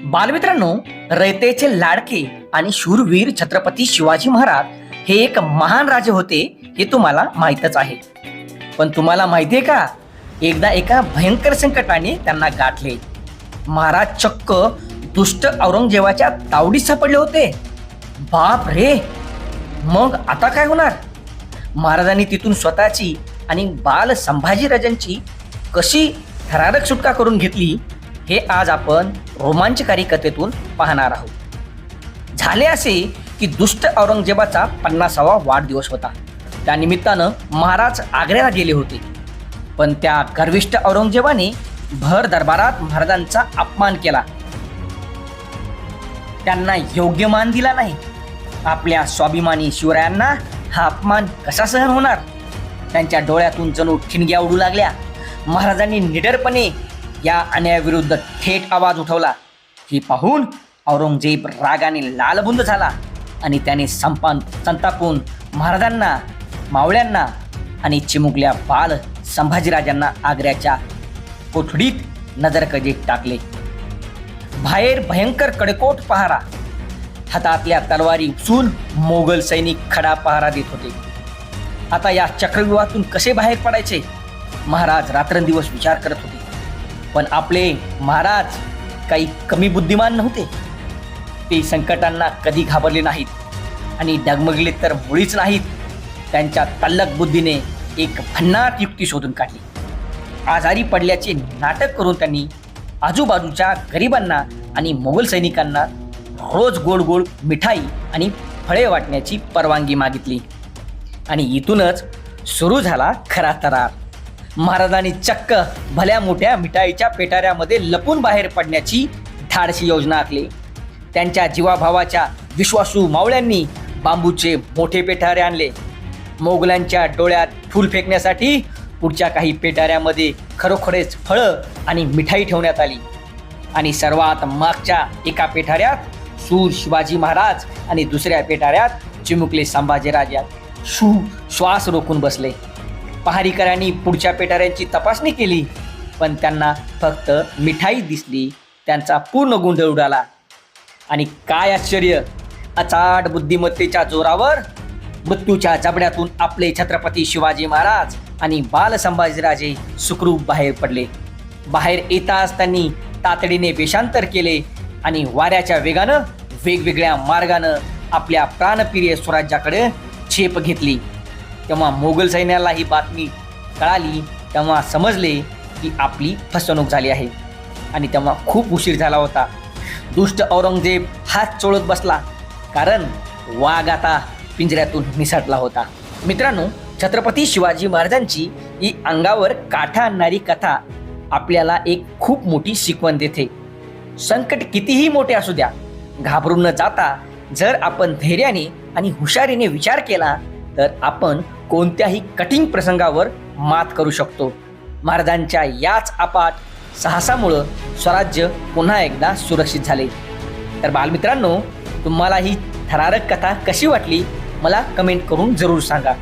बालमित्रांनो, रयतेचे लाडके आणि शूरवीर छत्रपती शिवाजी महाराज हे एक महान राजे होते हे तुम्हाला माहीतच आहे. पण तुम्हाला माहितीये का, एकदा एका भयंकर संकटाने त्यांना गाठले. महाराज चक्क दुष्ट औरंगजेबाच्या तावडीत सापडले होते. बाप रे, मग आता काय होणार? महाराजांनी तिथून स्वतःची आणि बाल संभाजीराजांची कशी थरारक सुटका करून घेतली हे आज आपण रोमांचकारी कथेतून पाहणार आहोत. झाले असे की दुष्ट औरंगजेबाचा 50वा वाढदिवस होता. त्यानिमित्तानं महाराज आग्र्याला गेले होते. पण त्या गर्विष्ठ औरंगजेबाने भर दरबारात महाराजांचा अपमान केला. त्यांना योग्य मान दिला नाही. आपल्या स्वाभिमानी शिवरायांना हा अपमान कसा सहन होणार? त्यांच्या डोळ्यातून जणू ठिणग्या उडू लागल्या. महाराजांनी निडरपणे या अन्यायाविरुद्ध थेट आवाज उठवला. हे पाहून औरंगजेब रागाने लालबुंद झाला आणि त्याने संतापून महाराजांना, मावळ्यांना आणि चिमुकल्या बाल संभाजीराजांना आग्र्याच्या कोठडीत नजरकैदेत टाकले. बाहेर भयंकर कडेकोट पहारा, हातातल्या तलवारी उपसून मोगल सैनिक खडा पहारा देत होते. आता या चक्रव्यूहातून कसे बाहेर पडायचे? महाराज रात्रंदिवस विचार करत होते. पण आपले महाराज काही कमी बुद्धिमान नव्हते. ते संकटांना कधी घाबरले नाहीत आणि डगमगले तर मुळीच नाहीत. त्यांच्या तल्लख बुद्धीने एक भन्नाट युक्ती शोधून काढली. आजारी पडल्याचे नाटक करून त्यांनी आजूबाजूच्या गरिबांना आणि मोगल सैनिकांना रोज गोड गोड मिठाई आणि फळे वाटण्याची परवानगी मागितली. आणि इथूनच सुरू झाला खरा थरार. महाराजांनी चक्क भल्या मोठ्या मिठाईच्या पेटाऱ्यामध्ये लपून बाहेर पडण्याची धाडसी योजना आखली. त्यांच्या जीवाभावाच्या विश्वासू मावळ्यांनी बांबूचे मोठे पेटारे आणले. मोगलांच्या डोळ्यात फूल फेकण्यासाठी पुढच्या काही पेटाऱ्यामध्ये खरोखरेच फळं आणि मिठाई ठेवण्यात आली. आणि सर्वात मागच्या एका पेटाऱ्यात शूर शिवाजी महाराज आणि दुसऱ्या पेटाऱ्यात चिमुकले संभाजीराजा श्वास रोखून बसले. पहारीकरांनी पुढच्या पेटाऱ्यांची तपासणी केली, पण त्यांना फक्त मिठाई दिसली. त्यांचा पूर्ण गोंधळ उडाला. आणि काय आश्चर्य, अचाट बुद्धिमत्तेच्या जोरावर मृत्यूच्या जबड्यातून आपले छत्रपती शिवाजी महाराज आणि बाल संभाजीराजे सुखरूप बाहेर पडले. बाहेर येताच त्यांनी तातडीने वेषांतर केले आणि वाऱ्याच्या वेगानं वेगवेगळ्या मार्गानं आपल्या प्राणप्रिय स्वराज्याकडे झेप घेतली. तेव्हा मोगल सैन्याला ही बातमी कळाली. तेव्हा समजले की आपली फसवणूक झाली आहे. आणि तेव्हा खूप उशीर झाला होता. दुष्ट औरंगजेब हात चोळत बसला, कारण वाघ आता पिंजऱ्यातून निसटला होता. मित्रांनो, छत्रपती शिवाजी महाराजांची ही अंगावर काठा आणणारी कथा आपल्याला एक खूप मोठी शिकवण देते. संकट कितीही मोठे असू द्या, घाबरून न जाता जर आपण धैर्याने आणि हुशारीने विचार केला तर आपण कोणत्याही कठीण प्रसंगावर मात करू शकतो. महाराजांच्या याच अपाट साहसामुळं स्वराज्य पुन्हा एकदा सुरक्षित झाले. तर बालमित्रांनो, तुम्हाला ही थरारक कथा कशी वाटली मला कमेंट करून जरूर सांगा.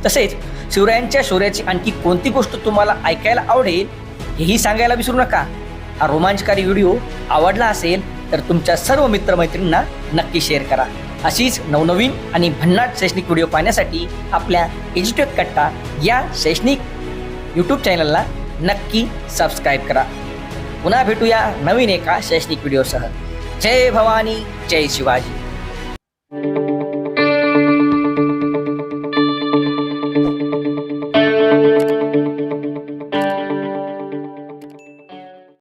तसेच शिवरायांच्या शौर्याची आणखी कोणती गोष्ट तुम्हाला ऐकायला आवडेल हेही सांगायला विसरू नका. हा रोमांचकारी व्हिडिओ आवडला असेल तर तुमच्या सर्व मित्रमैत्रिणींना नक्की शेअर करा. अशीच नवनवीन आणि भन्नाट शैक्षणिक व्हिडिओ पाहण्यासाठी आपल्या एज्युटेक कट्टा या शैक्षणिक यूट्यूब चॅनलला नक्की सबस्क्राईब करा. पुन्हा भेटूया नवीन एका शैक्षणिक व्हिडिओसह. जय भवानी, जय शिवाजी.